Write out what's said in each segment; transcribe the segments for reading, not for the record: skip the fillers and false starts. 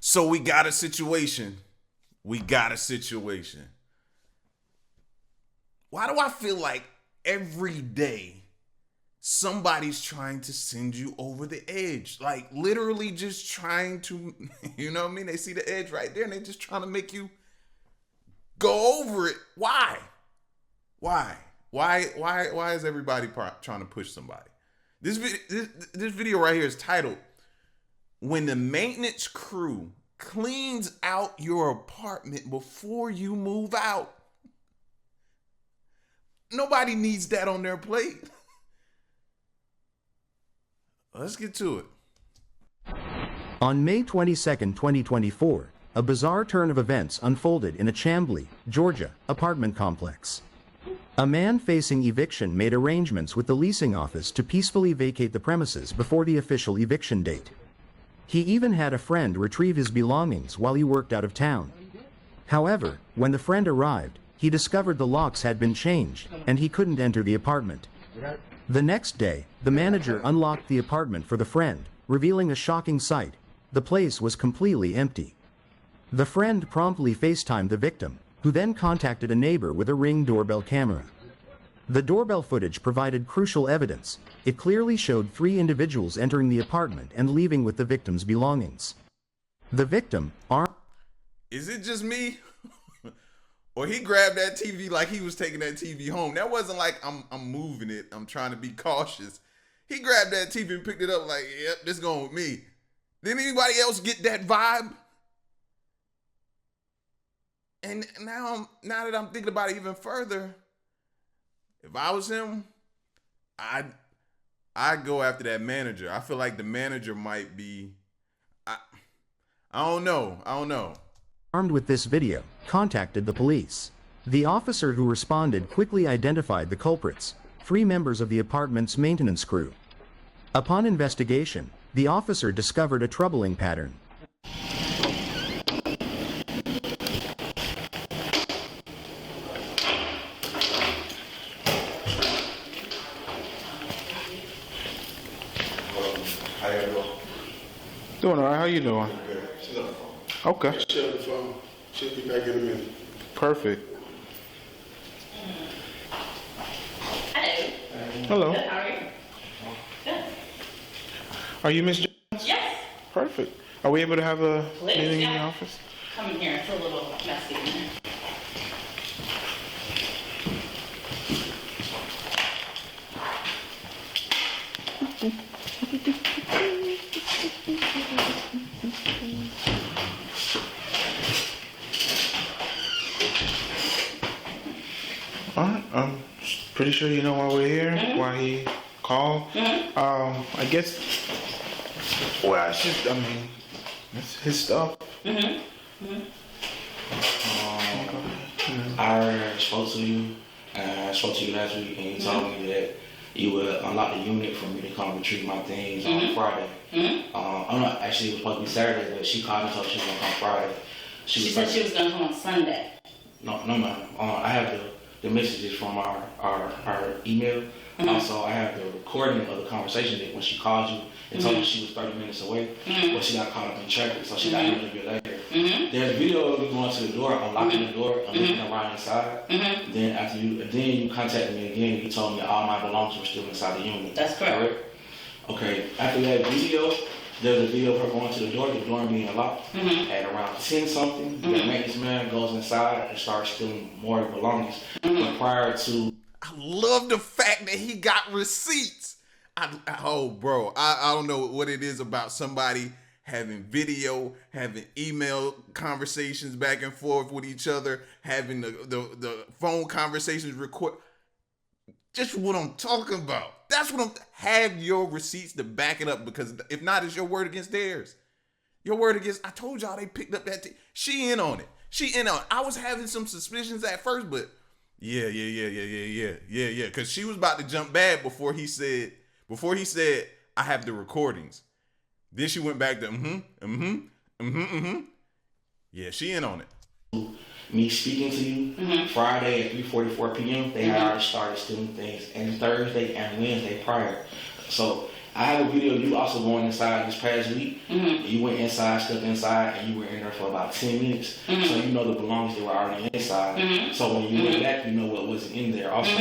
So we got a situation. We got a situation. Why do I feel like every day somebody's trying to send you over the edge? Like literally just trying to, you know what I mean? They see the edge right there and they just trying to make you go over it. Why? Why is everybody trying to push somebody? This video right here is titled, "When the maintenance crew cleans out your apartment before you move out." Nobody needs that on their plate. Let's get to it. On May 22, 2024, a bizarre turn of events unfolded in a Chamblee, Georgia, apartment complex. A man facing eviction made arrangements with the leasing office to peacefully vacate the premises before the official eviction date. He even had a friend retrieve his belongings while he worked out of town. However, when the friend arrived, he discovered the locks had been changed, and he couldn't enter the apartment. The next day, the manager unlocked the apartment for the friend, revealing a shocking sight. The place was completely empty. The friend promptly FaceTimed the victim, who then contacted a neighbor with a Ring doorbell camera. The doorbell footage provided crucial evidence. It clearly showed 3 individuals entering the apartment and leaving with the victim's belongings. The victim, Is it just me? Or he grabbed that TV like he was taking that TV home. That wasn't like I'm moving it. I'm trying to be cautious. He grabbed that TV and picked it up like, yep, this going with me. Did anybody else get that vibe? And now that I'm thinking about it even further, if I was him, I'd go after that manager. I feel like the manager might be, I don't know. armed with this video, contacted the police. The officer who responded quickly identified the culprits, 3 members of the apartment's maintenance crew. Upon investigation, the officer discovered a troubling pattern. How you doing? Doing all right. How you doing? Good. She's on the phone. Okay. She's on the phone. She'll be back in a minute. Perfect. Hello. Hello. Good, how are you? Good. Are you Miss Jones? Yes. Perfect. Are we able to have a Please, meeting in yeah. your office? Come in here. It's a little messy in here. All right. I'm pretty sure you know why we're here. Why he called. I guess. Well, it's just. It's his stuff. I spoke to you. I spoke to you last week, and you told me that you would unlock the unit for me to come retrieve my things on Friday. I'm not actually, it was supposed to be Saturday, but she called me and told me she was gonna come Friday. She said she was going to come on Sunday. No, ma'am. I have the messages from our email. Also, I have the recording of the conversation that when she called you and told you she was 30 minutes away, but she got caught up in traffic, so she got here a little bit later. There's a video of you going to the door, unlocking the door, and looking around inside. Then you contacted me again. You told me all my belongings were still inside the unit. That's correct. Okay. After that video, there's a video of her going to the door being unlocked. At around 10 something, the maintenance man goes inside and starts stealing more belongings. But prior to, I love the fact that he got receipts. I don't know what it is about somebody having video, having email conversations back and forth with each other, having the phone conversations record. Just what I'm talking about. That's what have your receipts to back it up, because if not, it's your word against theirs. Your word against, I told y'all they picked up that. She in on it. I was having some suspicions at first, but yeah. Because she was about to jump bad before he said, I have the recordings. Then she went back to Yeah, she in on it. me speaking to you Friday at 3:44 p.m., they had already started stealing things, and Thursday and Wednesday prior. So I have a video of you also going inside this past week. You went inside, stepped inside, and you were in there for about 10 minutes. So you know the belongings that were already inside. So when you went back, you know what wasn't in there also.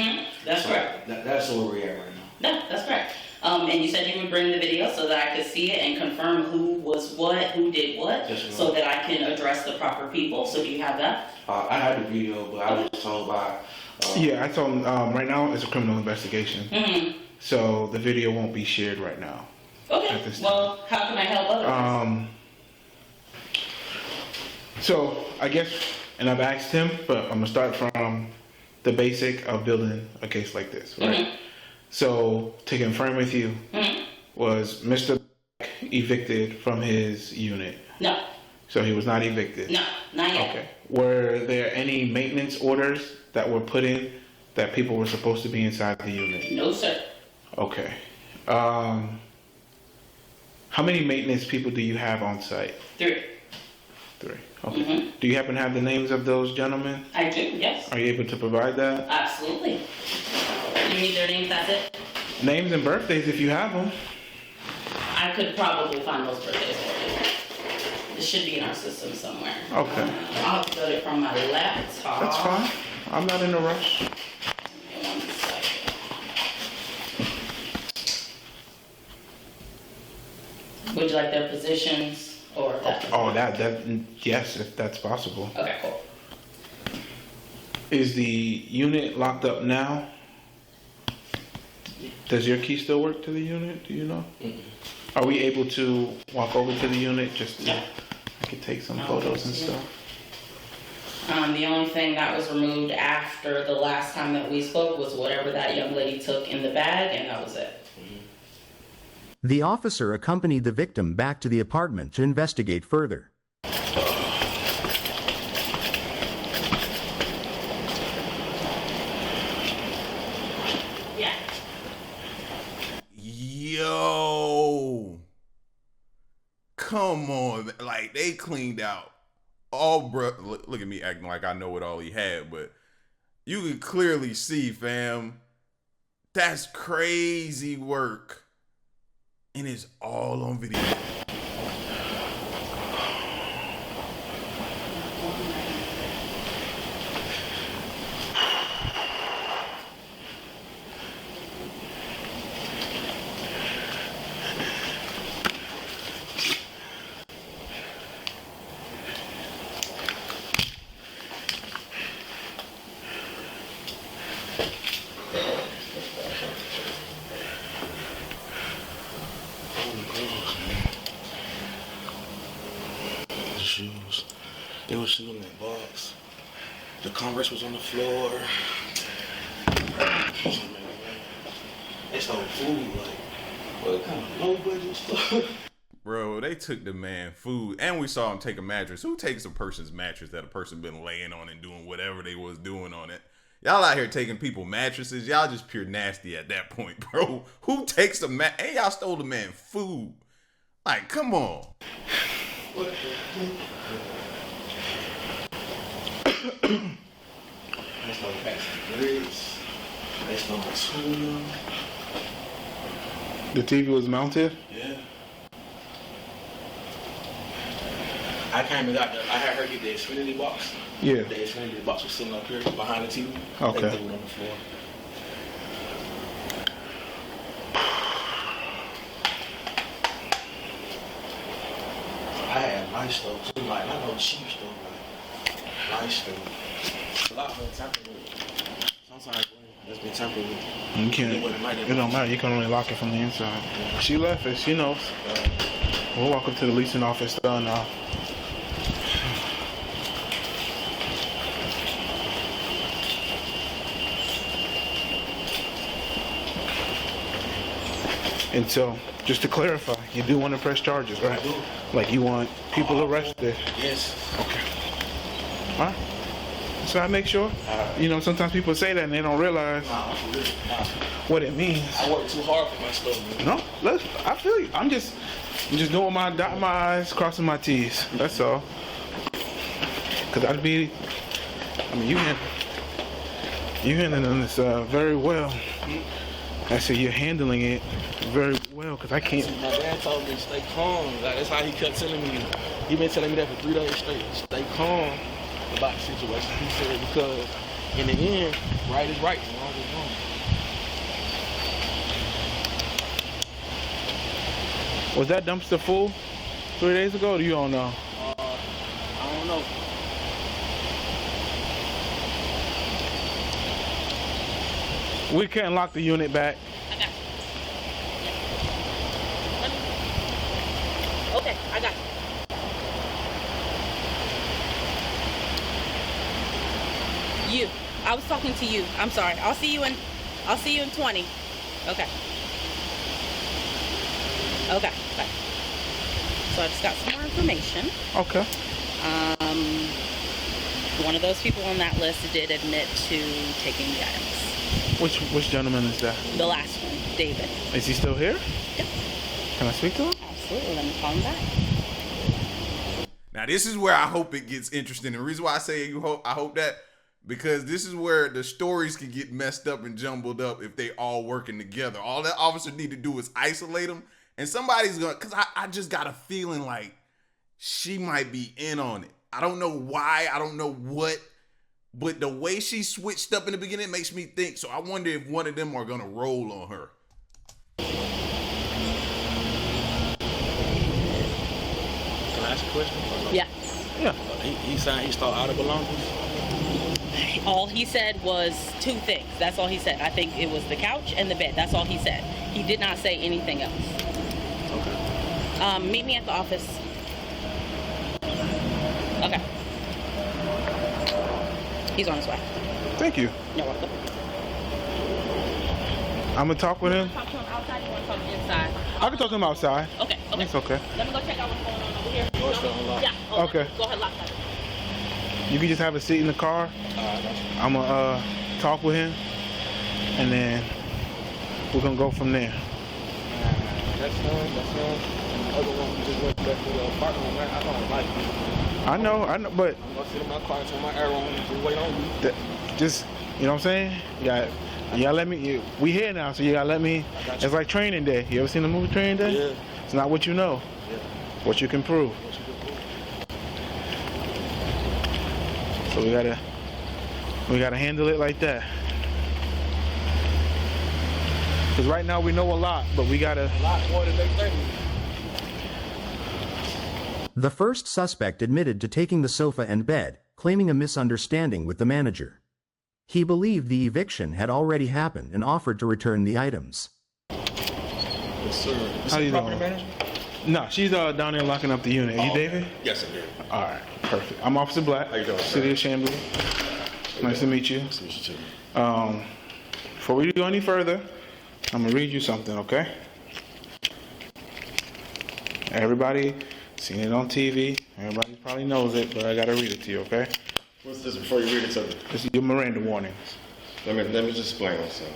That's so correct. That's where we're at right now. No, that's correct. And you said you would bring the video so that I could see it and confirm who was what, who did what, Yes, ma'am. so that I can address the proper people. So do you have that? I had the video, but I was told by... Yeah, I told him right now it's a criminal investigation. So the video won't be shared right now. Okay, well, how can I help others? So I guess, and I've asked him, but I'm gonna start from the basic of building a case like this, right? So to confirm with you, was Mr. evicted from his unit? No, So he was not evicted? no, not yet. Okay. Were there any maintenance orders that were put in that people were supposed to be inside the unit? No, sir. Okay. How many maintenance people do you have on site? 3. 3. Okay. Do you happen to have the names of those gentlemen? I do, yes. Are you able to provide that? Absolutely. You need their names, that's it? Names and birthdays if you have them. I could probably find those birthdays for you. It should be in our system somewhere. Okay. I'll get it from my laptop. That's fine. I'm not in a rush. Give me 1 second. Would you like their positions or that? Oh, that, yes, if that's possible. Okay, cool. Is the unit locked up now? Does your key still work to the unit? Do you know? Are we able to walk over to the unit just to, I could take some photos and stuff? The only thing that was removed after the last time that we spoke was whatever that young lady took in the bag, and that was it. The officer accompanied the victim back to the apartment to investigate further. Yeah. Yo, come on, like they cleaned out all, bro. Look at me acting like I know what all he had, but you can clearly see, fam, that's crazy work, and it's all on video. Shoes. They were shooting that box. The Converse was on the floor. They stole food, like, what kind of low budget stuff? Bro, they took the man food, and we saw him take a mattress. Who takes a person's mattress that a person been laying on and doing whatever they was doing on it? Y'all out here taking people mattresses. Y'all just pure nasty at that point, bro. Who takes a and y'all stole the man food? Like, come on. What the They stole packs of grits. They stole tuna. The TV was mounted? Yeah. I came and got I had her get the Xfinity box. Yeah. The Xfinity box was sitting up here behind the TV. Okay. They threw it on the floor. I had nice stuff too, like not no cheap stuff, like nice stuff. A lot more tampered with. Sometimes it's been tampered with. You can't, it don't matter. You can only lock it from the inside. She left it. She knows. We'll walk up to the leasing office now. And so, just to clarify, you do want to press charges, right? I do. Like you want people arrested. Yes. Okay. All right. So I make sure. You know, sometimes people say that and they don't realize what it means. I work too hard for my stuff, man. No, I feel you. I'm just doing my dotting my I's, crossing my T's. That's all. Cause you handling this very well. I said you're handling it very well, because I can't. My dad told me stay calm. Like, that's how he kept telling me. He been telling me that for 3 days straight. Stay calm about the situation. He said because in the end, right is right and wrong is wrong. Was that dumpster full 3 days ago, or you don't know? I don't know. We can't lock the unit back. I got you. Okay, I got you. You. I was talking to you. I'm sorry. I'll see you in 20. Okay. Okay. Bye. So I just got some more information. Okay. One of those people on that list did admit to taking the items. Which gentleman is that? The last one, David. Is he still here? Yep. Can I speak to him? Absolutely. Let me call him back. Now this is where I hope it gets interesting. The reason why I say I hope that, because this is where the stories can get messed up and jumbled up if they all working together. All that officer need to do is isolate them, and somebody's gonna. Cause I just got a feeling like she might be in on it. I don't know why. I don't know what. But the way she switched up in the beginning makes me think. So I wonder if one of them are gonna roll on her. Can I ask a question? Yeah. Yeah. He signed he stole out of belongings. All he said was 2 things. That's all he said. I think it was the couch and the bed. That's all he said. He did not say anything else. Okay. Meet me at the office. Okay. He's on his way. Thank you. You're welcome. I'm gonna talk with him. Talk to him outside. You want to talk to him inside? I can talk to him outside. Okay. Okay. It's okay. Let me go check out what's going on over here. Door's still unlocked. Yeah. Oh, Okay. Go ahead, lock that. You can just have a seat in the car. I got you. I'm gonna talk with him, and then we're gonna go from there. That's him. And the other one who just went back to the apartment, man, I don't like it. I know, but I'm gonna sit in my car and turn my air on and just wait on you. just, you know what I'm saying? You gotta let me. We here now, so you gotta let me. I got you. It's like Training Day. You ever seen the movie Training Day? Yeah. It's not what you know, Yeah. what you can prove. What you can do. So we gotta handle it like that. Because right now we know a lot, but we gotta. A lot more than they think. The first suspect admitted to taking the sofa and bed, claiming a misunderstanding with the manager. He believed the eviction had already happened and offered to return the items. Yes, sir. How you Property doing? manager? No, she's down there locking up the unit. Are you David? Yes, I did. All right, perfect. I'm Officer Black. How you doing, City sir? of Chambly. Nice to meet you. Nice to meet you too. Before we go any further, I'm gonna read you something, okay? Everybody seen it on TV. Everybody probably knows it, but I gotta read it to you, okay? What's this before you read it to me? This is your Miranda warnings. Let me just explain something.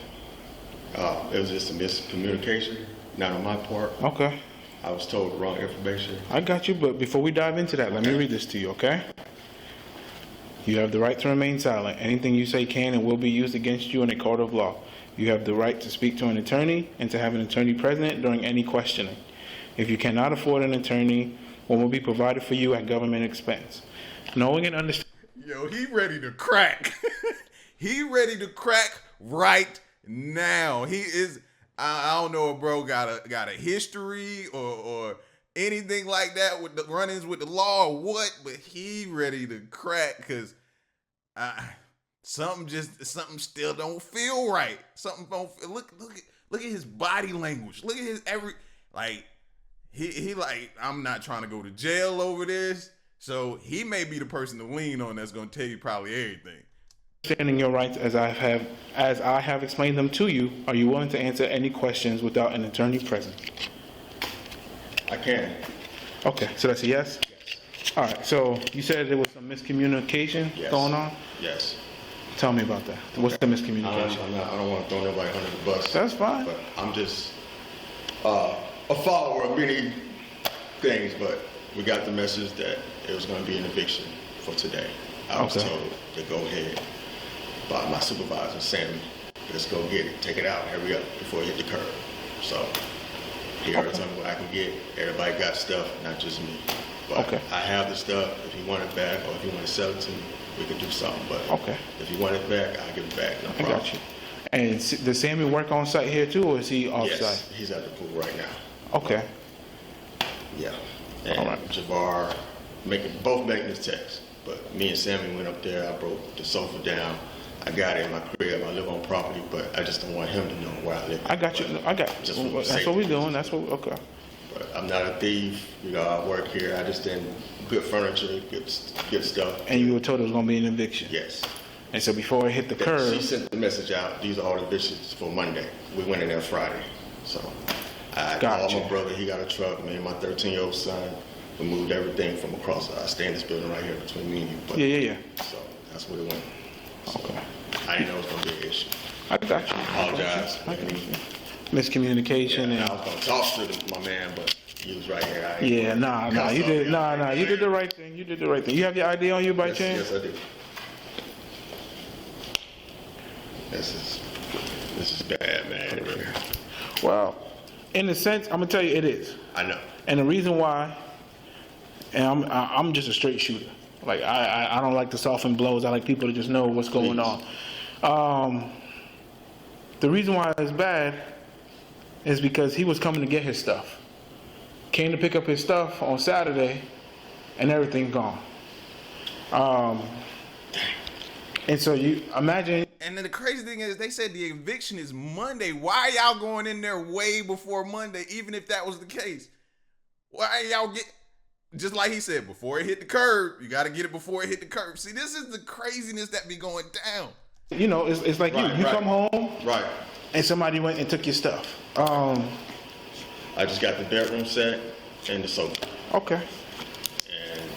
It was just a miscommunication, not on my part. Okay, I was told the wrong information. I got you, but before we dive into that, let me read this to you, okay? You have the right to remain silent. Anything you say can and will be used against you in a court of law. You have the right to speak to an attorney and to have an attorney present during any questioning. If you cannot afford an attorney, one will be provided for you at government expense. Knowing and understanding. Yo, he ready to crack. He ready to crack right now. He is. I don't know if bro got a history or anything like that with the run-ins with the law or what, but he ready to crack because something still don't feel right. Something don't feel, look at his body language. Look at his he like, I'm not trying to go to jail over this. So he may be the person to lean on that's gonna tell you probably everything. Understanding your rights as I have explained them to you, are you willing to answer any questions without an attorney present? I can. Okay, so that's a yes? Yes. All right, so you said there was some miscommunication Yes. going on? Yes. Tell me about that. What's the miscommunication? I don't want to throw nobody under the bus. That's fine. But I'm just a follower of many things, but we got the message that it was going to be an eviction for today. I was Okay. told to go ahead by my supervisor, Sammy. let's go get it, take it out, hurry up before it hit the curb. So he already told me what I can get. Everybody got stuff, not just me. But Okay. I have the stuff. If you want it back or if you want to sell it to me, we can do something. But Okay. if you want it back, I'll give it back. No I problem. got you. And does Sammy work on site here too, or is he off Yes, site? he's at the pool right now. Okay. Yeah. And All right. Javar both maintenance techs. But me and Sammy went up there. I broke the sofa down. I got it in my crib. I live on property, but I just don't want him to know where I live. I got you. I got you. Just for That's safety. what we're doing. That's what. Okay. But I'm not a thief. You know, I work here. I just didn't good furniture, good stuff. And you were told it was gonna be an eviction. Yes. And so before it hit the She curb, sent the message out. These are all the evictions for Monday. We went in there Friday. So I Gotcha. called my brother. He got a truck. Me and my 13-year-old son. We moved everything from across. I stay in this building right here between me and you. But, yeah. So that's what it went. So Okay. I didn't know it was going to be an issue. I got you. Apologize. I got you. Miscommunication Yeah, I and. was going to talk to my man, but he was right here. I ain't Yeah, gonna nah, cuss you off did, him. nah, you did the right thing. You did the right thing. You have your ID on you by Yes, chance? yes, I do. This is bad, man. Well, in a sense, I'm gonna tell you it is. I know. And the reason why, and I'm just a straight shooter. Like I don't like to soften blows. I like people to just know what's going Please. on. The reason why it's bad is because he was coming to get his stuff. Came to pick up his stuff on Saturday, and everything's gone. And so you imagine. And then the crazy thing is, they said the eviction is Monday. Why y'all going in there way before Monday, even if that was the case? Why y'all just like he said, before it hit the curb, you got to get it before it hit the curb. See, this is the craziness that be going down. You know, it's like Right, you right. come home Right. and somebody went and took your stuff. I just got the bedroom set and the sofa. Okay. And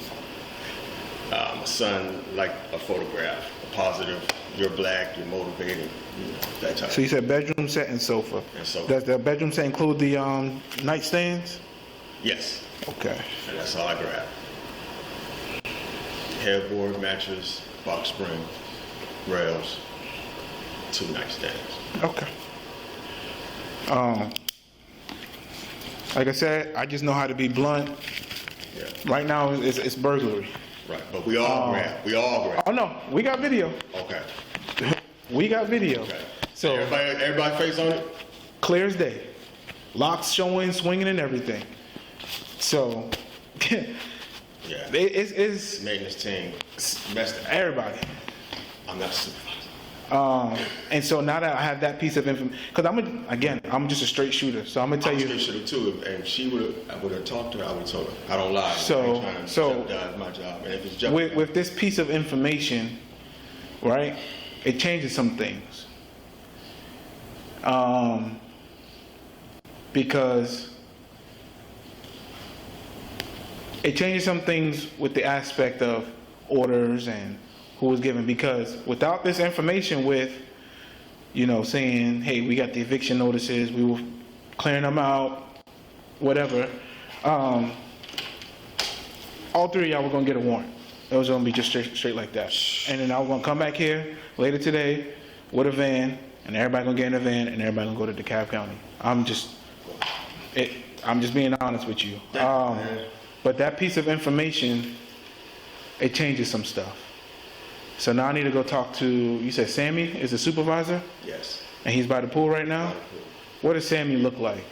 my son liked a photograph, a positive, you're black, you're motivated, you know, that type. So you said bedroom set and sofa. And sofa. Does the bedroom set include the nightstands? Yes, Okay. and that's all I grabbed. Headboard, mattress, box spring, rails, 2 nightstands. Okay. Like I said, I just know how to be blunt. Yeah, Right now, it's burglary. right. But we all grabbed. We all grabbed. Oh no, we got video. Okay. We got video. Okay. So Everybody face on it? clear as day. Locks showing, swinging, and everything. So Yeah. it's Maintenance team messed up. everybody. I'm not supervisor. And so now that I have that piece of information, because I'm just a straight shooter. So I'm gonna tell I you. should have too. And I would have talked to her. I would have told her. I don't lie. So- I ain't trying to so- jeopardize my job. And if it's jeopardize, With this piece of information, right, it changes some things. Because it changes some things with the aspect of orders and who was given. Because without this information with, saying, hey, we got the eviction notices, we were clearing them out, whatever, all 3 of y'all were gonna get a warrant. It was gonna be just straight like that. And then I was gonna come back here later today with a van, and everybody gonna get in a van, and everybody gonna go to DeKalb County. I'm just being honest with you. But that piece of information, it changes some stuff. So now I need to go talk to, you said Sammy is the supervisor? yes. And he's by the pool right now? What does Sammy look like?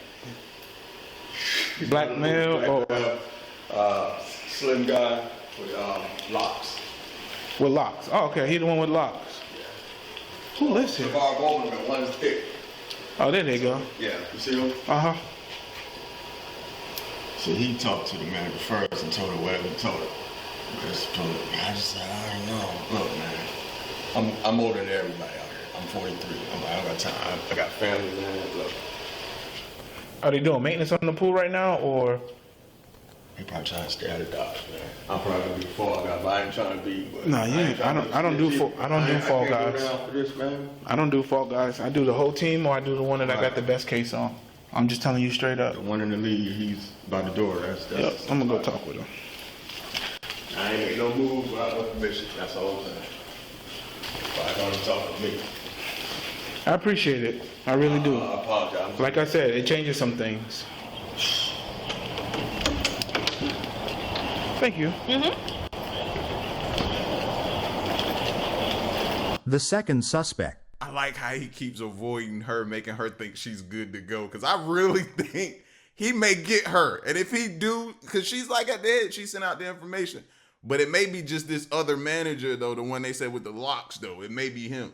Black male or Slim guy with locks. with locks? Oh, okay, he the one with locks. Who lives here? Javar Bowman, but one's thick. Oh, there they go. Yeah, you see him? Uh-huh. So he talked to the manager first and told her whatever he told her. I just said, I don't know. Look, man, I'm older than everybody out here. I'm 43. I don't got time. I got family, man. Look, Are they doing maintenance on the pool right now, or? he probably trying to stay out of Dodge, man. I'm probably gonna be the fall guy, but I ain't trying to be. But Nah, you ain't- I don't do fall I can't guys. go down for this, man. I don't do fall guys. I do the whole team, or I do the one that I got the best case on. I'm just telling you straight up. The one in the league, he's by the door. That's Yep, I'm gonna go talk with him. I ain't make no move without no permission. That's all I'm saying. But I don't talk to me. I appreciate it. I really do. I apologize. Like I said, it changes some things. Thank you. The second suspect. I like how he keeps avoiding her, making her think she's good to go. Because I really think he may get her. And if he do, because she's like at the end, she sent out the information. But it may be just this other manager, though, the one they said with the locks, though. It may be him.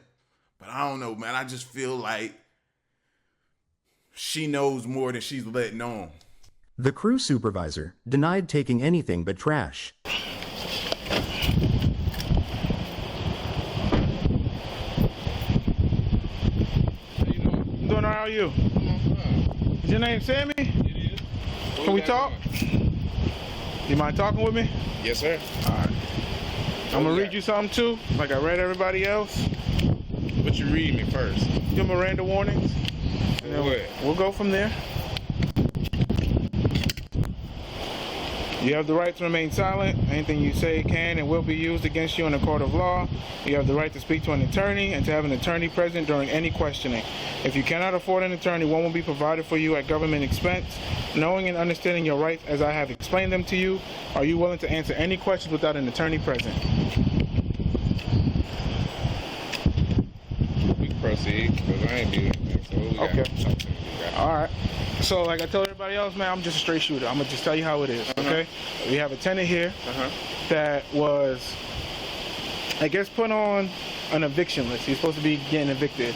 But I don't know, man. I just feel like she knows more than she's letting on. The crew supervisor denied taking anything but trash. I'm doing all right. How are you? Is your name Sammy? It is. Can we talk? You mind talking with me? Yes, sir. All right. I'm gonna read you something too, like I read everybody else. But you read me first. Give Miranda warnings. And then What? we'll go from there. You have the right to remain silent. Anything you say can and will be used against you in a court of law. You have the right to speak to an attorney and to have an attorney present during any questioning. If you cannot afford an attorney, one will be provided for you at government expense. Knowing and understanding your rights as I have explained them to you, are you willing to answer any questions without an attorney present? We can proceed, because I ain't doing that. So we Okay. got All right. So like I told everybody else, man, I'm just a straight shooter. I'm gonna just tell you how it is, okay? We have a tenant here that was, I guess, put on an eviction list. He's supposed to be getting evicted.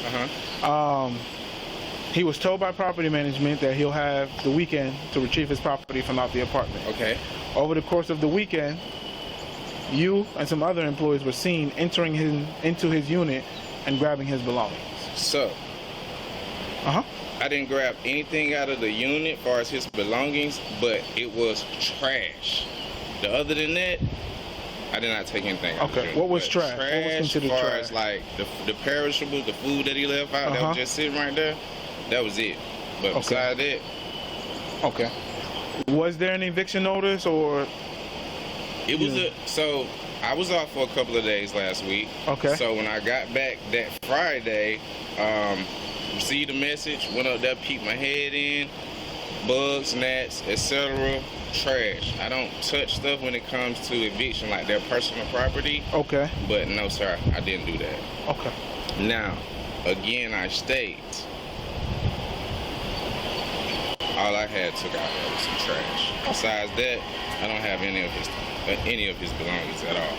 He was told by property management that he'll have the weekend to retrieve his property from out the apartment. Okay. Over the course of the weekend, you and some other employees were seen entering into his unit and grabbing his belongings. So, I didn't grab anything out of the unit as far as his belongings, but it was trash. The other than that, I did not take anything out of the Okay, unit. what was But trash? What was considered as far trash? as like the perishables, the food that he left out that was just sitting right there, that was it. But besides that, Okay. Was there an eviction notice or? it was so I was off for a couple of days last week. Okay. So when I got back that Friday, received a message, went up there, peeked my head in, bugs, gnats, etc. Trash. I don't touch stuff when it comes to eviction, like their personal property. Okay. But no, sir, I didn't do that. Okay. Now, again, I state, all I had took out there was some trash. Besides that, I don't have any of his belongings at all.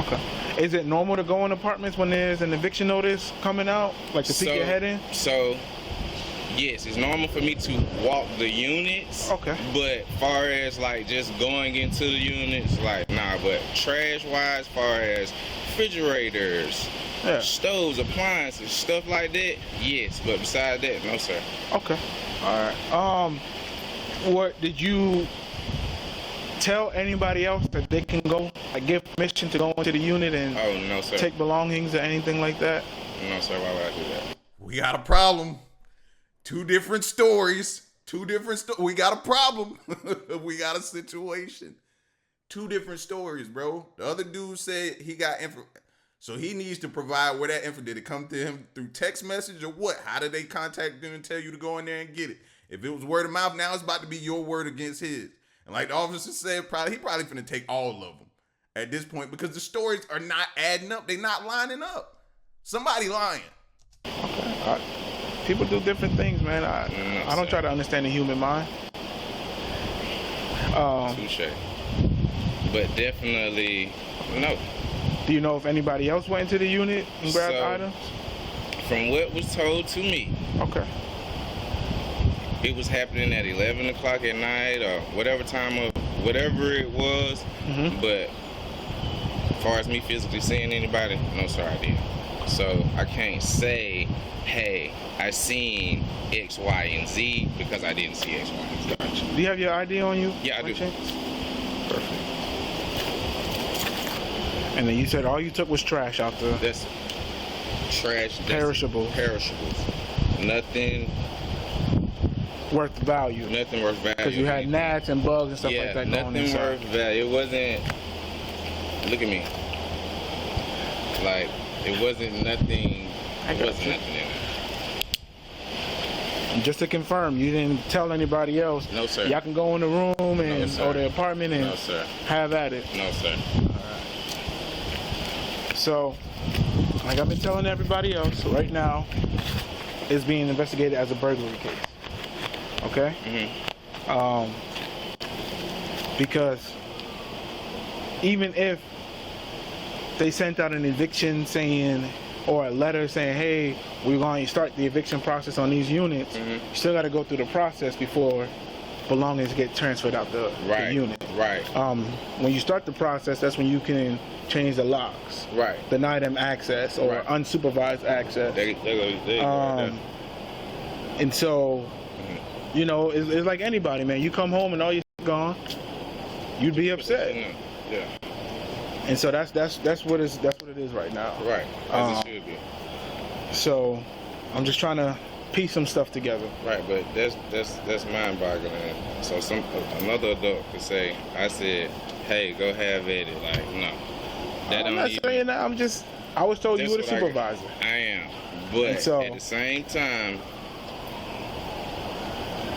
Okay. Is it normal to go in apartments when there's an eviction notice coming out, like to peek your head in? So, yes, it's normal for me to walk the units. Okay. But far as like just going into the units, like nah. But trash-wise, far as refrigerators, stoves, appliances, stuff like that, yes. But besides that, no, sir. Okay. All right. What did you tell anybody else that they can go, like give permission to go into the unit and Oh, no, sir. take belongings or anything like that? No, sir. Why would I do that? We got a problem. Two different stories. We got a problem. We got a situation. Two different stories, bro. The other dude said he got info. So he needs to provide where that info, did it come to him through text message or what? How did they contact them and tell you to go in there and get it? If it was word of mouth, now it's about to be your word against his. And like the officer said, he probably finna take all of them at this point because the stories are not adding up. They're not lining up. Somebody lying. Okay. People do different things, man. I don't try to understand the human mind. Touche. But definitely, no. Do you know if anybody else went into the unit and grabbed items? From what was told to me, Okay. it was happening at 11 o'clock at night or whatever time of whatever it was. But as far as me physically seeing anybody, no, sir, I didn't. So I can't say, hey, I seen X, Y, and Z because I didn't see X, Y, and Z. Do you have your ID on you? Yeah, I by do. chance? Perfect. And then you said all you took was trash out there. That's trash. Perishables. Perishables. Nothing Worth value. Nothing worth value. Because you had gnats and bugs and stuff like that going nothing inside. worth value. It wasn't. Look at me. Like it wasn't nothing. It wasn't nothing in it. And just to confirm, you didn't tell anybody else. No, sir. Y'all can go in the room and sir. or the apartment and No, sir. have at it. No, sir. So, like I've been telling everybody else, right now, it's being investigated as a burglary case. Okay? Because even if they sent out an eviction saying, or a letter saying, hey, we're going to start the eviction process on these units, you still got to go through the process before belongings get transferred out the unit. Right. When you start the process, that's when you can change the locks. Right. Deny them access or unsupervised access. They go right there. And so, you know, it's like anybody, man. You come home and all your gone, you'd be upset. Yeah. And so that's what it is right now. Right. As it should be. So, I'm just trying to piece some stuff together. Right, but that's mind-boggling. So another adult could say, I said, hey, go have at it. Like, no. I'm not saying that. I was told you were the supervisor. I am. But so, at the same time,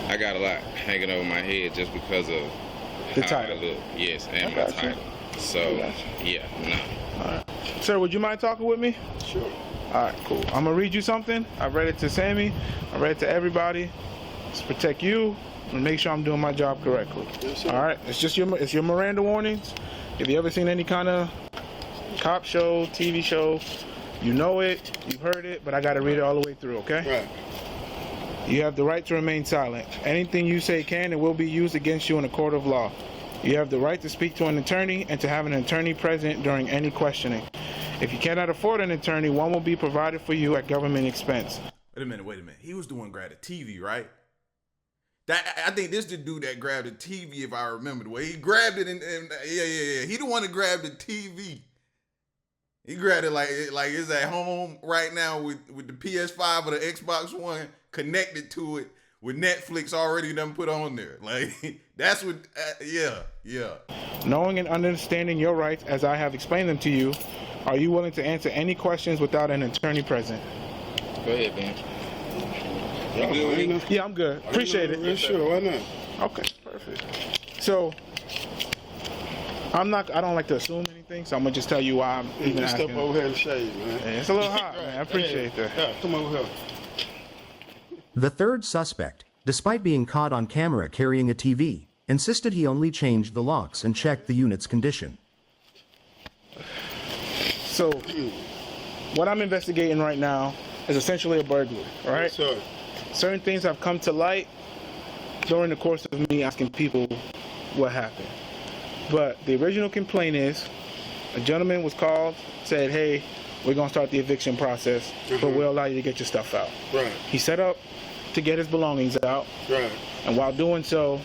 I got a lot hanging over my head just because of the how title. I look. Yes, and my title. So, yeah, no. All right. Sir, would you mind talking with me? Sure. All right, cool. I'm gonna read you something. I read it to Sammy. I read it to everybody. It's to protect you and make sure I'm doing my job correctly. Yes, sir. All right. It's your Miranda warnings. If you ever seen any kind of cop show, TV show, you know it, you've heard it, but I gotta read it all the way through. Okay? Right. You have the right to remain silent. Anything you say can and will be used against you in a court of law. You have the right to speak to an attorney and to have an attorney present during any questioning. If you cannot afford an attorney, one will be provided for you at government expense. Wait a minute. He was the one grab the TV, right? I think this the dude that grabbed the TV, if I remember the way he grabbed it. And yeah. He the one that grabbed the TV. He grabbed it like it's at home right now with the PS5 or the Xbox One connected to it with Netflix already done put on there. Like, that's what, yeah. Knowing and understanding your rights as I have explained them to you, are you willing to answer any questions without an attorney present? Go ahead, Ben. Yeah, I'm good. Appreciate it. Yeah, sure, why not? Okay, perfect. So, I don't like to assume anything, so I'm gonna just tell you why I'm even asking. Step over here and shave, man. Yeah, it's a little hot, man. I appreciate that. Yeah, come over here. The third suspect, despite being caught on camera carrying a TV, insisted he only changed the locks and checked the unit's condition. So, what I'm investigating right now is essentially a burglary, all right? Yes, sir. Certain things have come to light during the course of me asking people what happened. But the original complaint is a gentleman was called, said, hey, we're going to start the eviction process, but we'll allow you to get your stuff out. Right. He set up to get his belongings out. Right. And while doing so,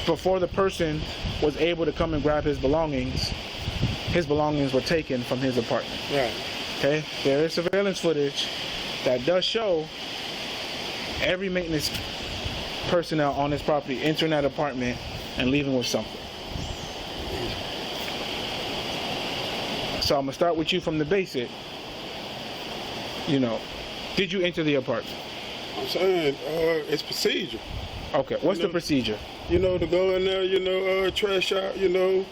before the person was able to come and grab his belongings were taken from his apartment. Right. Okay? There is surveillance footage that does show every maintenance personnel on his property entering that apartment and leaving with something. So I'm gonna start with you from the basic. Did you enter the apartment? I'm saying, it's procedure. Okay, what's the procedure? To go in there, trash out, do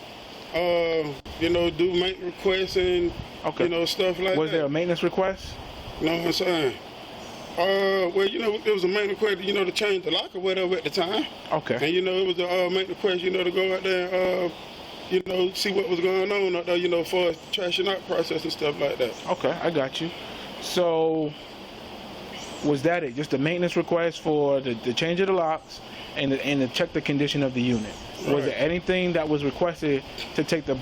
maintenance requests and, stuff like that. Was there a maintenance request? You know what I'm saying? There was a maintenance request, to change the lock or whatever at the time. Okay. And, it was a maintenance request, to go out there and, see what was going on out there, for trashing out process and stuff like that. Okay, I got you. So, was that it? Just a maintenance request for the change of the locks and to check the condition of the unit? Right. Was there anything that was requested to take the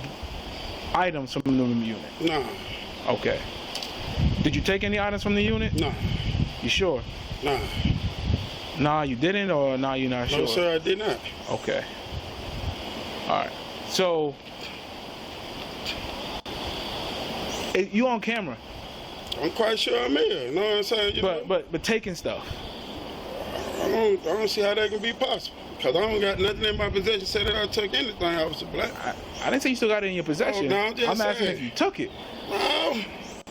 items from the unit? No. Okay. Did you take any items from the unit? No. You sure? No. Nah, you didn't, or nah, you're not sure? No, sir, I did not. Okay. All right. So, you on camera? I'm quite sure I'm here. You know what I'm saying? But taking stuff. I don't see how that can be possible. Because I don't got nothing in my possession say that I took anything, Officer Black. I didn't say you still got it in your possession. Oh, no, I'm just asking saying. if you took it. No.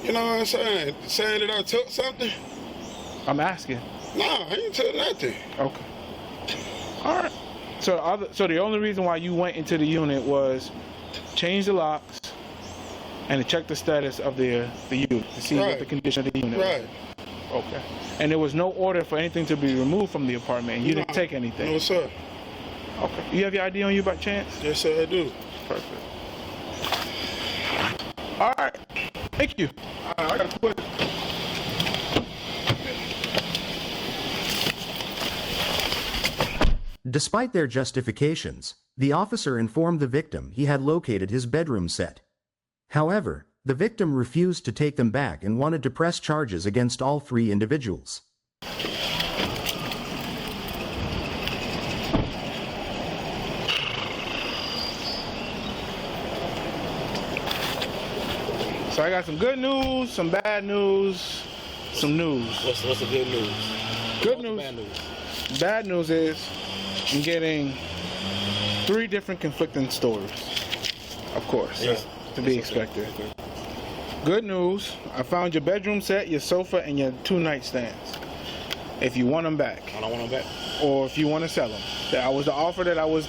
You know what I'm saying? Saying that I took something? I'm asking. Nah, he didn't tell nothing. Okay. All right. So the only reason why you went into the unit was change the locks and to check the status of the unit to see what the condition of the unit was. Okay. And there was no order for anything to be removed from the apartment. You didn't take anything. No, sir. Okay. You have your ID on you by chance? Yes, sir, I do. Perfect. All right. Thank you. I got to put. Despite their justifications, the officer informed the victim he had located his bedroom set. However, the victim refused to take them back and wanted to press charges against all 3 individuals. So I got some good news, some bad news, some news. What's the good news? Good news. Bad news. Bad news is I'm getting 3 different conflicting stories. Of course, to be expected. Okay. Good news, I found your bedroom set, your sofa, and your 2 nightstands. If you want them back. I don't want them back. Or if you want to sell them. That was the offer that I was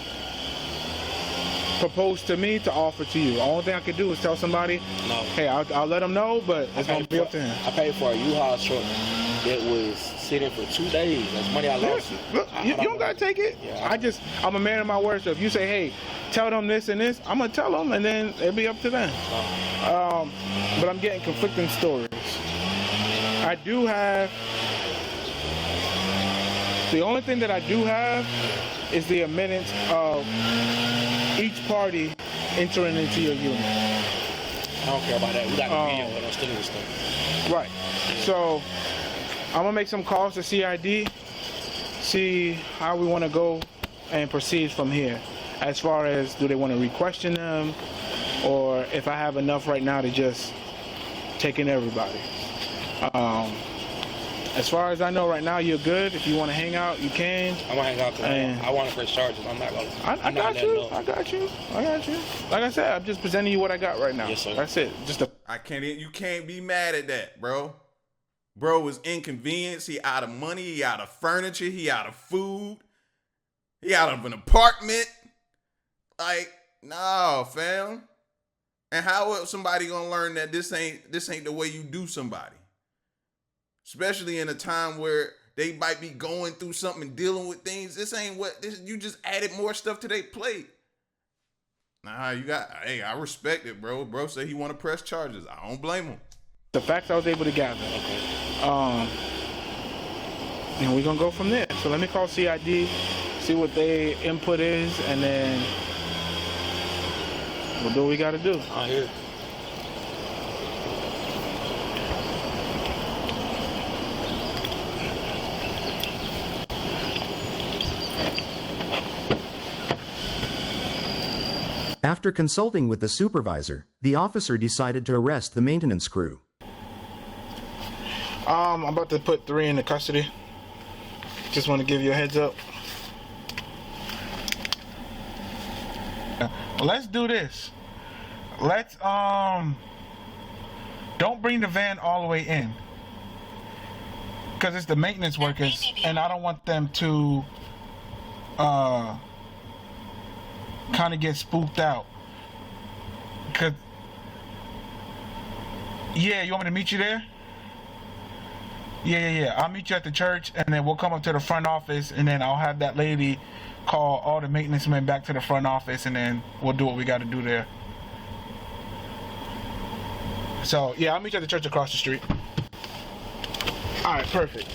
proposed to me to offer to you. The only thing I could do is tell somebody, No. hey, I'll let them know, but it's going to be up to him. I paid for a U-Haul truck that was sitting for 2 days. That's money I lost. Look, you don't got to take it. Yeah, I'm a man of my word, so if you say, hey, tell them this and this, I'm going to tell them, and then it'll be up to them. But I'm getting conflicting stories. I do have, the only thing that I do have is the admittance of each party entering into your unit. I don't care about that. We got the video, but I'm still in this stuff. Right. So I'm gonna make some calls to CID, see how we want to go and proceed from here. As far as do they want to re-question them, or if I have enough right now to just take in everybody. As far as I know right now, you're good. If you want to hang out, you can. I'm gonna hang out because I want to press charges. I'm not gonna. I got you. Like I said, I'm just presenting you what I got right now. Yes, sir. That's it. You can't be mad at that, bro. Bro was inconvenienced. He out of money. He out of furniture. He out of food. He out of an apartment. Like, no, fam. And how is somebody gonna learn that this ain't the way you do somebody? Especially in a time where they might be going through something and dealing with things. You just added more stuff to their plate. Nah, hey, I respect it, bro. Bro said he want to press charges. I don't blame him. The facts I was able to gather. And we're gonna go from there. So let me call CID, see what their input is, and then we'll do what we gotta do. I hear. After consulting with the supervisor, the officer decided to arrest the maintenance crew. I'm about to put 3 into custody. Just want to give you a heads up. Let's do this. Let's don't bring the van all the way in, because it's the maintenance workers, and I don't want them to kind of get spooked out. Cause yeah, you want me to meet you there? Yeah. I'll meet you at the church, and then we'll come up to the front office, and then I'll have that lady call all the maintenance men back to the front office, and then we'll do what we got to do there. So yeah, I'll meet you at the church across the street. All right, perfect.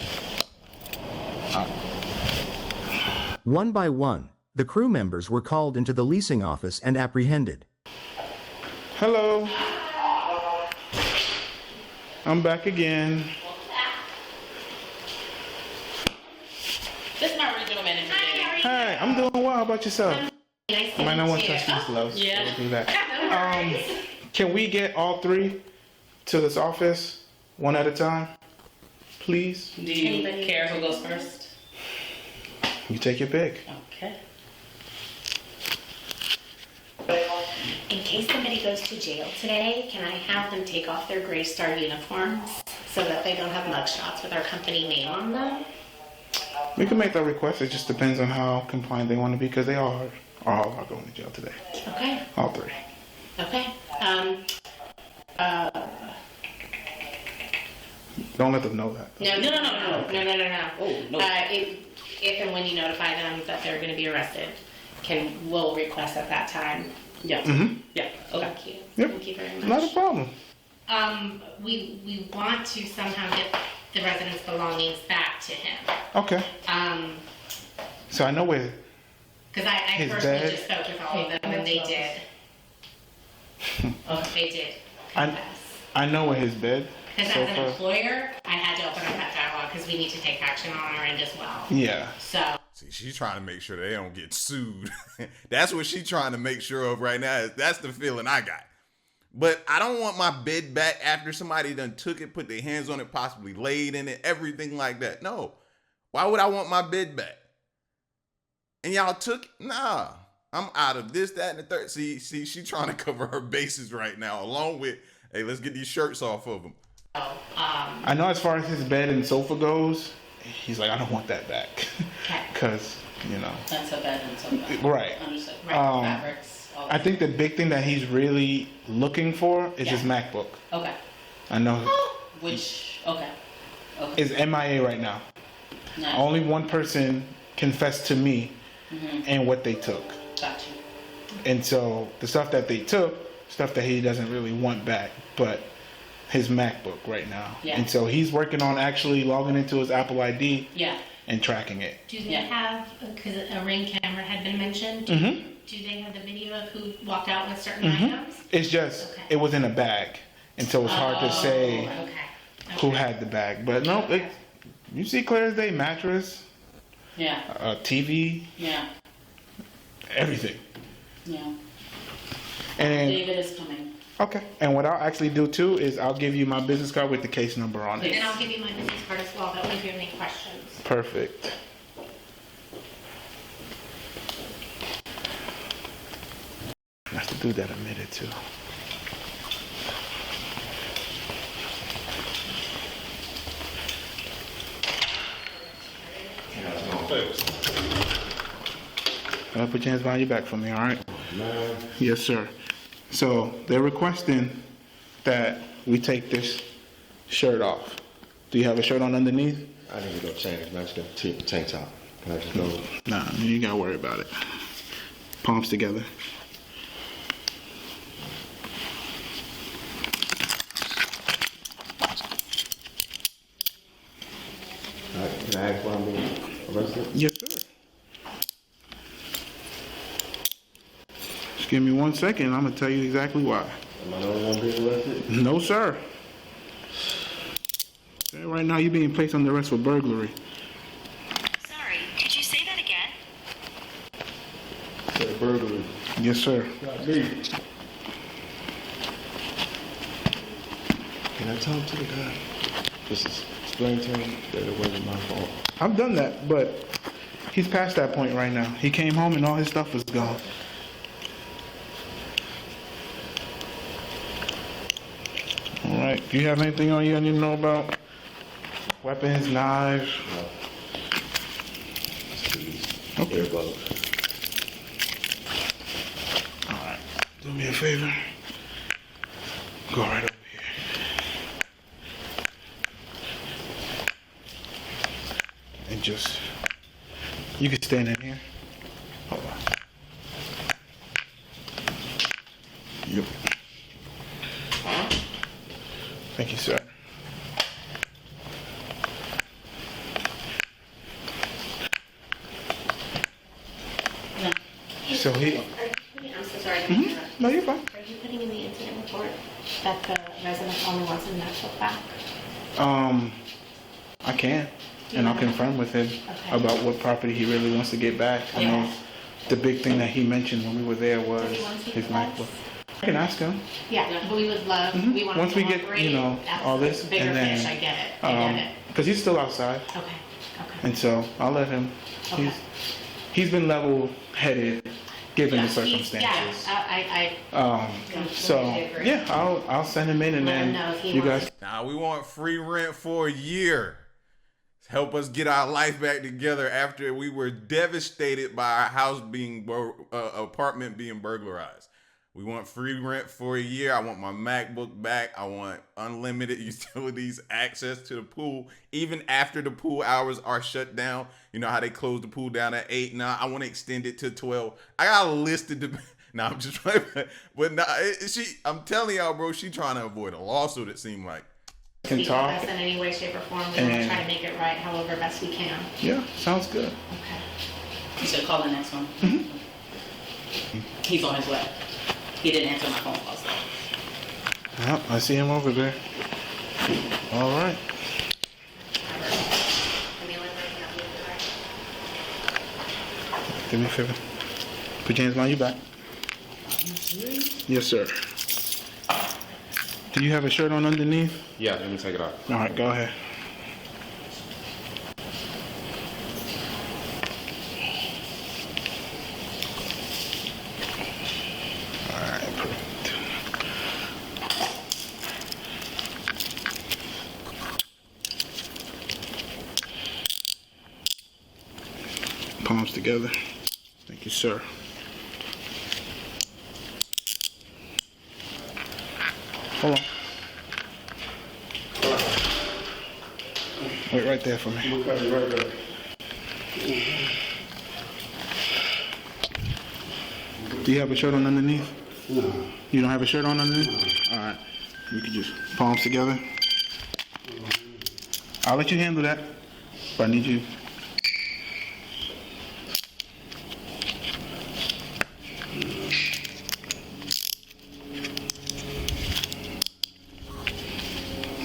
One by one, the crew members were called into the leasing office and apprehended. Hello. I'm back again. This is my regional manager. Hey, I'm doing well. How about yourself? Nice I might not want to touch these gloves. Yeah. We'll do that. Can we get all 3 to this office one at a time, please? Do you care who goes first? You take your pick. Okay. In case somebody goes to jail today, can I have them take off their Gray Star uniforms so that they don't have mugshots with our company name on them? We can make that request. It just depends on how compliant they want to be, because they all are going to jail today. Okay. All three. Okay. Don't let them know that. No. Oh, no. If and when you notify them that they're going to be arrested, we'll request at that time. Yeah. Mm-hmm. Yeah. Okay. Thank you. Yep. Thank you very much. Not a problem. We want to somehow get the residents' belongings back to him. Okay. So I know where. Because I His personally bed? just spoke with all of them, and they did. They did confess. I know where his bed. Because so as an far. employer, I had to open up that dialogue because we need to take action on our end as well. Yeah. So. See, she's trying to make sure they don't get sued. That's what she's trying to make sure of right now. That's the feeling I got. But I don't want my bed back after somebody done took it, put their hands on it, possibly laid in it, everything like that. No. Why would I want my bed back? And y'all took it? Nah. I'm out of this, that, and the third. See, she trying to cover her bases right now, along with, hey, let's get these shirts off of them. I know as far as his bed and sofa goes, he's like, I don't want that back. Because, That's a bed and something. Right. Understood. Fabrics. All I that. think the big thing that he's really looking for is his MacBook. Okay. I know Okay. is MIA right now. Nice. Only one person confessed to me and what they took. Got you. And so the stuff that they took, stuff that he doesn't really want back, but his MacBook right now. Yeah. And so he's working on actually logging into his Apple ID Yeah. and tracking it. Do they Yeah. have, because a Ring camera had been mentioned, Mm-hmm. do they have the video of who walked out with certain items? It's just, Okay. it was in a bag. And so it's hard to say Okay. who had the bag. But no, you see clear as day, mattress, Yeah. TV, Yeah. everything. Yeah. And David is coming. okay. And what I'll actually do too is I'll give you my business card with the case number on it. And I'll give you my business card as well, that way if you have any questions. Perfect. I have to do that a minute too. Put your hands behind your back for me, all right? Yes, sir. So they're requesting that we take this shirt off. Do you have a shirt on underneath? I need to go change. I just got a tank top. Can I just go? Nah, you ain't gotta worry about it. Palms together. Can I ask why I'm being arrested? Yes, sir. Just give me 1 second. I'm gonna tell you exactly why. Am I the only one being arrested? No, sir. Right now, you're being placed under arrest for burglary. Sorry, could you say that again? Said burglary. Yes, sir. Not me. Can I talk to the guy? Just explain to him that it wasn't my fault. I've done that, but he's past that point right now. He came home and all his stuff was gone. All right. Do you have anything on you I need to know about? Weapons, knives? No. Just keys. Okay. Earbuds. All right. Do me a favor. Go right over here. And just, you can stand in here. Hold on. Yep. Thank you, sir. So he, I'm so sorry to interrupt. no, you're fine. Are you putting in the incident report that the resident only wants his MacBook back? I can, and I'll confirm with him Okay. about what property he really wants to get back. I know the big thing that he mentioned when we were there was Does he want to his confess? MacBook. I can ask him. Yeah, but we would love, we want to Once we get, all this, Bigger and then, fish, I get it, I get it. because he's still outside, Okay. and so I'll let him. Okay. He's been level-headed given the Yeah, circumstances. I So completely agree. I'll send him in, and Let him then know if he you wants guys. Now we want free rent for a year. help us get our life back together after we were devastated by our house being apartment being burglarized. We want free rent for a year. I want my MacBook back. I want unlimited utilities, access to the pool, even after the pool hours are shut down. You know how they close the pool down at 8? Now I want to extend it to 12. I got a listed. Nah, I'm just trying. But nah, I'm telling y'all, bro, she trying to avoid a lawsuit. It seemed like. Can speak talk with us in any way, shape, or form. We want to try to make it right, however best we can. Yeah, sounds good. Okay. You should call the next one. Mm-hmm. He's on his way. He didn't answer my phone calls. Yep, I see him over there. All right. Do me a favor. Put your hands behind your back. Yes, sir. Do you have a shirt on underneath? Yeah, let me take it off. All right, go ahead. All right, perfect. Palms together. Thank you, sir. Hold on. Wait right there for me. Right there. Do you have a shirt on underneath? No. You don't have a shirt on underneath? No. All right. We could just palms together. I'll let you handle that, but I need you.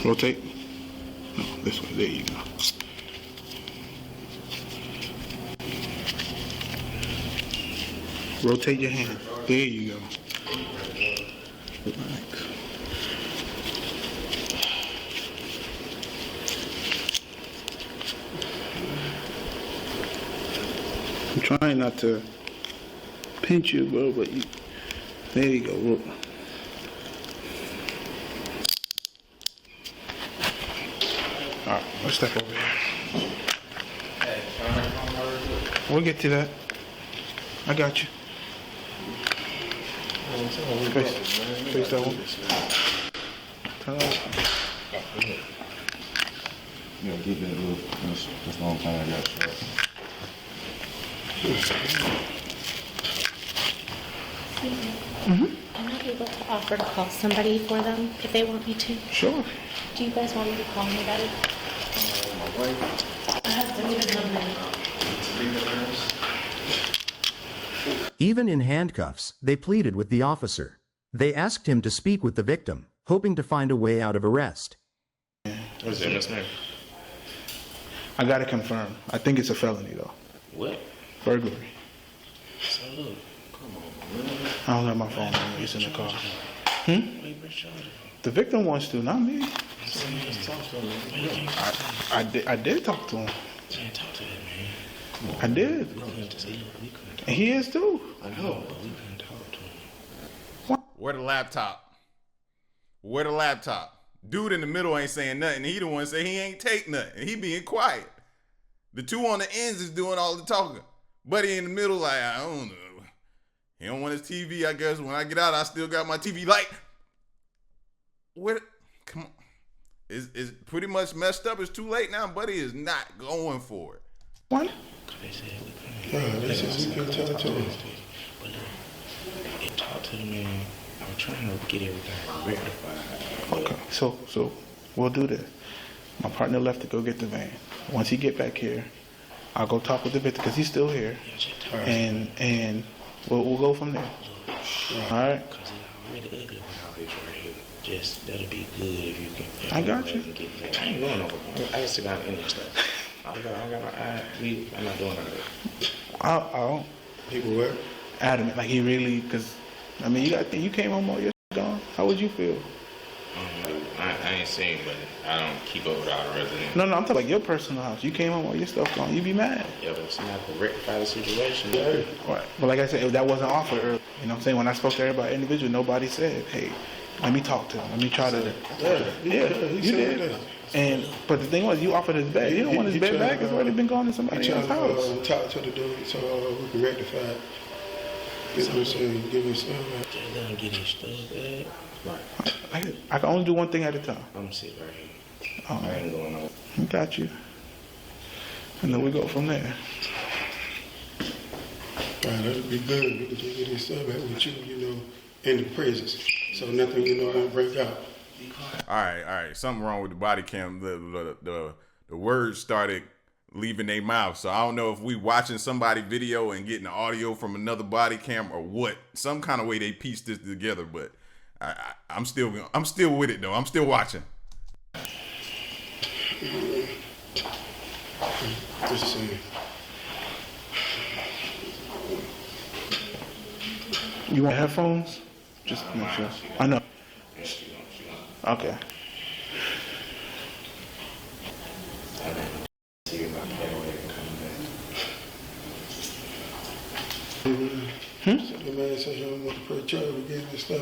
Rotate. No, this way. There you go. Rotate your hand. There you go. Relax. I'm trying not to pinch you, bro, but you, there you go. Alright, let's step over here. We'll get to that. I got you. Face that one. Turn over. Yeah, get that little, that's the only thing I got. Am I able to offer to call somebody for them if they want me to? Sure. Do you guys want me to call anybody? My wife. I have to leave it on there. Even in handcuffs, they pleaded with the officer. They asked him to speak with the victim, hoping to find a way out of arrest. What is that, Miss Mary? I gotta confirm. I think it's a felony though. What? Burglary. So look, come on, man. I don't have my phone on me. It's in the car. Wait, bro, show it. The victim wants to, not me. I did talk to him. Man, talk to that man. I did. We couldn't talk. And he is too. I know, but we couldn't talk to him. Where the laptop? Where the laptop? Dude in the middle ain't saying nothing. He the one say he ain't take nothing. He being quiet. The two on the ends is doing all the talking. Buddy in the middle like, I don't know. He don't want his TV, I guess. When I get out, I still got my TV. Like, where? Come on. It's pretty much messed up. It's too late now. Buddy is not going for it. What? They said we couldn't. Yeah, they said we couldn't tell it to him. But look, it talked to the man. I'm trying to get everything rectified. Okay, so we'll do this. My partner left to go get the van. Once he get back here, I'll go talk with the victim because he's still here, and we'll go from there. All right. Because it's really ugly without this right here. Just that'll be good if you can. I got you. I ain't going over. I just sit down and end stuff. I'm not doing that. I don't. People what? Adamant, like he really, because I mean, you came home all your gone. How would you feel? I ain't saying, but I don't keep up with all the residents. No, I'm talking like your personal house. You came home all your stuff gone. You be mad. Yeah, but it's not to rectify the situation. Right. But like I said, if that wasn't offered earlier, you know what I'm saying? When I spoke to everybody individually, nobody said, hey, let me talk to him. Let me try to. Yeah, you did. But the thing was, you offered his bed. You don't want his bed back. It's already been gone to somebody else's house. Talk to the dude so we can rectify it. You know what I'm saying? Give me some. Just let him get his stuff back. Right. I can only do one thing at a time. I'm sitting right here. Oh, I ain't going on. I got you. And then we go from there. That'd be good. We can just get his stuff back with you, you know, in the presence. So nothing, you know, won't break out. All right. Something wrong with the body cam. The words started leaving their mouth. So I don't know if we watching somebody video and getting the audio from another body cam or what. Some kind of way they pieced this together, but I'm still with it though. I'm still watching. Just saying. You want headphones? Just make sure. I know. Okay. So the man said he don't want to pray charge. We gave his stuff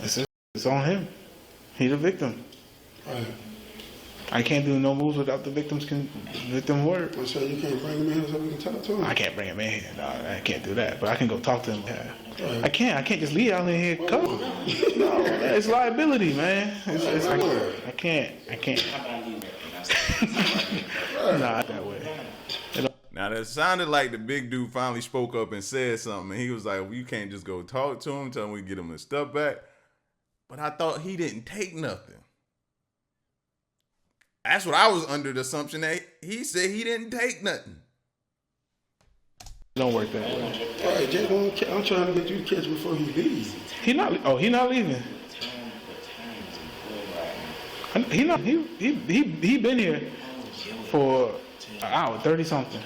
at It's on him. He's a victim. Right. I can't do no moves without the victim word. So you can't bring him in so we can talk to him? I can't bring him in here. No, I can't do that. But I can go talk to him. Right. I can't just leave out in here covered. No, it's liability, man. I can't. Nah, that way. Now that sounded like the big dude finally spoke up and said something. And he was like, well, you can't just go talk to him, tell him we get him his stuff back. But I thought he didn't take nothing. That's what I was under the assumption that he said he didn't take nothing. Don't work that way. All right, Jay, I'm trying to get you to catch before he leaves. He not leaving. He been here for an hour, 30 something.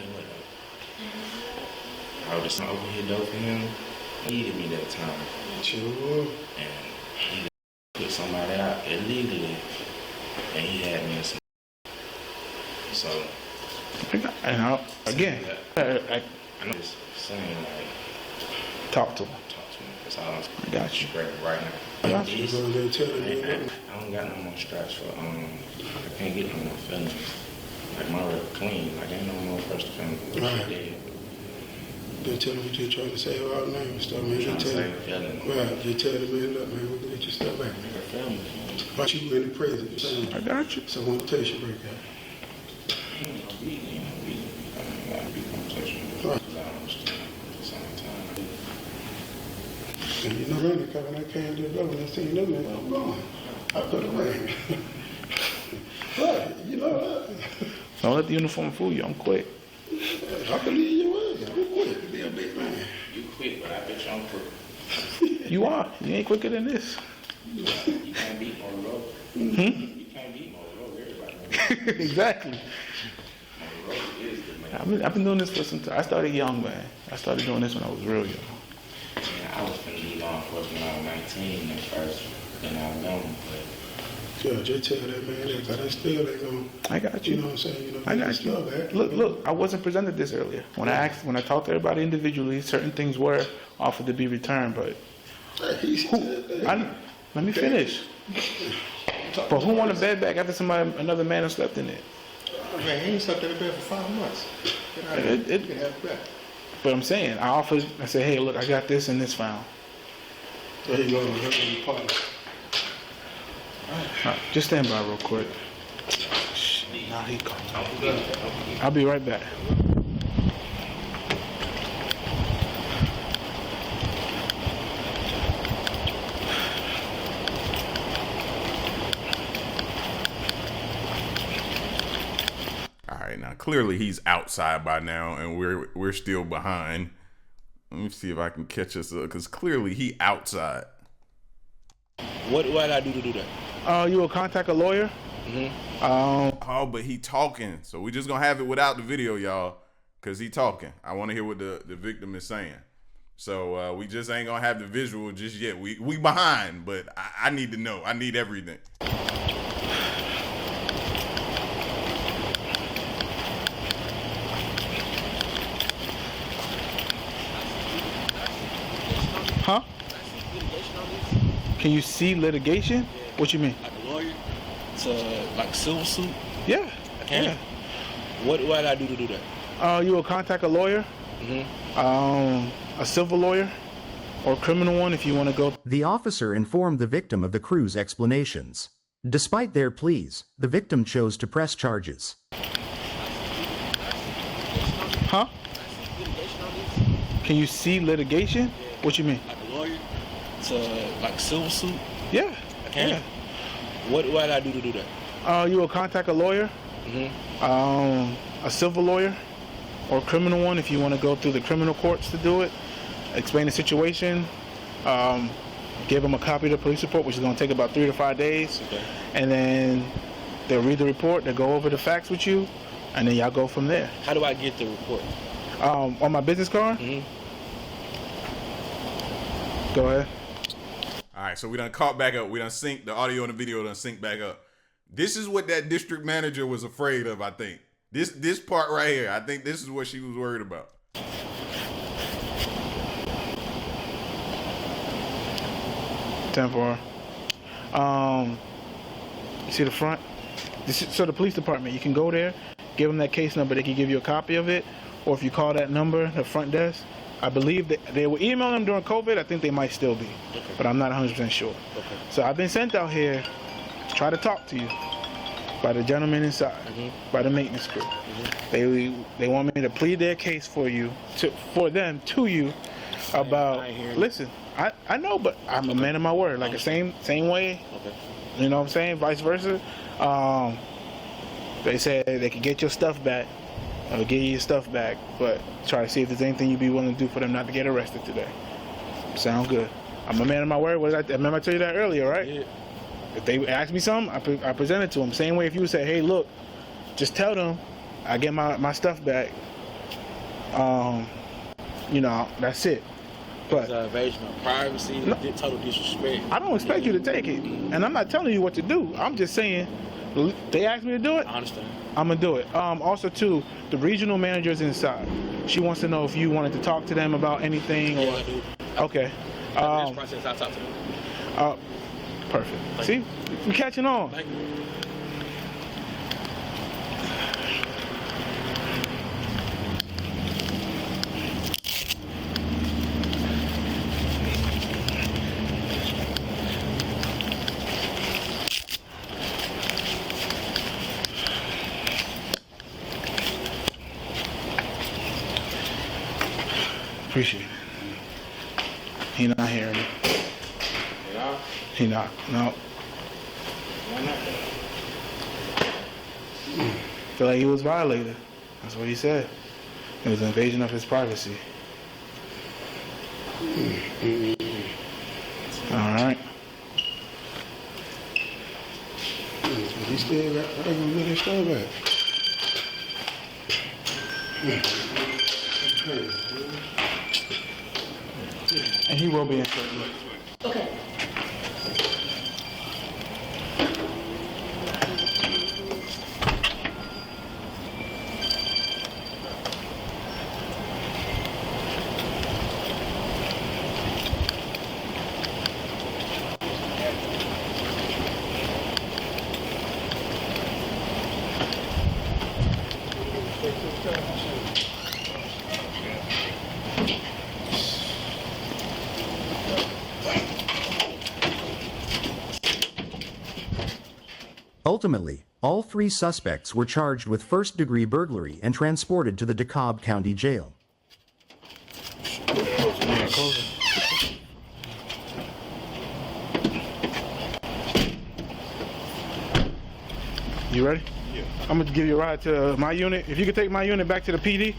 I was just over here though for him. He needed me that time. Sure. And he put somebody out illegally. And he had me in some. So. And again, I'm just saying, like. Talk to him. That's all I'm saying. I got you. Right now. I got you. I don't got no more straps for, I can't get no more felonies. Like my record clean. Like ain't no more first offender. Right. Then tell him what you're trying to say all night and stuff, man. Just tell him. Right. Just tell him, man, look, man, we're gonna get your stuff back. But you in the prison. I got you. So when the temptation break out. And you know, really, because when I came to the door and I seen them, man, I'm going. I put it away. Right, you know. Don't let the uniform fool you. I'm quick. I believe you was. I'm quick to be a big man. You quick, but I bet you I'm quick. You are. You ain't quicker than this. You can't beat Monroe. You can't beat Monroe. Everybody knows. Exactly. Monroe is the man. I've been doing this for some time. I started young, man. I started doing this when I was real young. Yeah, I was finna be law enforcement when I was 19 at first, then I was young, but. Yeah, just tell that man that, because they still ain't gonna. I got you. You know what I'm saying? You know, I got you. Look, I wasn't presented this earlier. When I talked to everybody individually, certain things were offered to be returned, but let me finish. But who want a bed back after another man has slept in it? Man, he ain't slept in the bed for 5 months. You can have it back. But I'm saying, I said, hey, look, I got this and this found. There you go. Just stand by real quick. Nah, he called. I'll be right back. All right, now clearly he's outside by now, and we're still behind. Let me see if I can catch us up, because clearly he outside. What did I do to do that? You will contact a lawyer. Oh, but he talking, so we just gonna have it without the video, y'all, because he talking. I want to hear what the victim is saying. So we just ain't gonna have the visual just yet. We behind, but I need to know. I need everything. Can you see litigation? What you mean? Like a lawyer? to like civil suit? Yeah. I can. Yeah. What do I gotta do to do that? You will contact a lawyer, a civil lawyer, or a criminal one if you want to go. The officer informed the victim of the crew's explanations. Despite their pleas, the victim chose to press charges. Huh? Can you see litigation? What you mean? Like a lawyer to like civil suit? Yeah. I can. Yeah. What do I gotta do to do that? You will contact a lawyer, a civil lawyer, or a criminal one if you want to go through the criminal courts to do it. Explain the situation. Give them a copy of the police report, which is going to take about 3 to 5 days. Okay. And then they'll read the report. They'll go over the facts with you, and then y'all go from there. How do I get the report? On my business card. Go ahead. All right, so we done caught back up. We done sync the audio and the video done sync back up. This is what that district manager was afraid of, I think. This part right here, I think this is what she was worried about. 10-4. You see the front? So the police department, you can go there, give them that case number. They can give you a copy of it. Or if you call that number, the front desk, I believe that they were emailing them during COVID. I think they might still be, but I'm not 100% sure. Okay. So I've been sent out here to try to talk to you by the gentleman inside, by the maintenance crew. They want me to plead their case for you, to you about. Listen, I know, but I'm a man of my word. Like the same way. Okay. You know what I'm saying? Vice versa. They said they could get your stuff back. I'll give you your stuff back, but try to see if there's anything you'd be willing to do for them not to get arrested today. Sound good. I'm a man of my word. Remember I told you that earlier, right? Yeah. If they ask me something, I present it to them. Same way if you say, hey, look, just tell them I get my stuff back. That's it. But invasion of privacy, total disrespect. I don't expect you to take it, and I'm not telling you what to do. I'm just saying, they asked me to do it. I understand. I'm gonna do it. Also, too, the regional manager's inside. She wants to know if you wanted to talk to them about anything. Yeah, I do. Okay. Process, I'll talk to them. Perfect. See, we're catching on. Thank you. Appreciate it. He not hearing me. Yeah. He not. No. Why not? Feel like he was violated. That's what he said. It was an invasion of his privacy. All right. He still got his stuff back. And he will be in shortly. Okay. Ultimately, all 3 suspects were charged with first-degree burglary and transported to the DeKalb County Jail. You ready? Yeah. I'm gonna give you a ride to my unit. If you could take my unit back to the PD.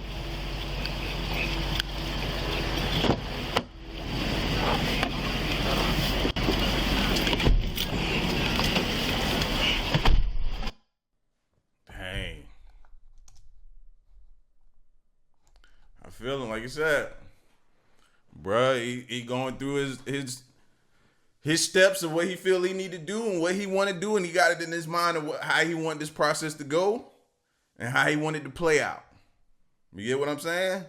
Feeling like you said, bruh, he going through his steps of what he feel he need to do and what he want to do, and he got it in his mind of how he want this process to go and how he want it to play out. You get what I'm saying?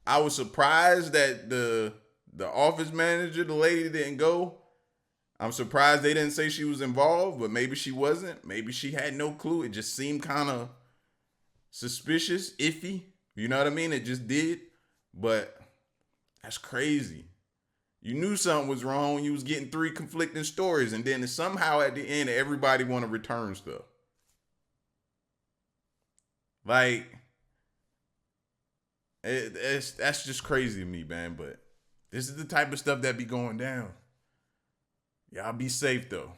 I was surprised that the office manager, the lady, didn't go. I'm surprised they didn't say she was involved, but maybe she wasn't. Maybe she had no clue. It just seemed kind of suspicious, iffy. You know what I mean? It just did. But that's crazy. You knew something was wrong. You was getting 3 conflicting stories, and then somehow at the end, everybody want to return stuff. Like, that's just crazy to me, man. But this is the type of stuff that be going down. Y'all be safe, though.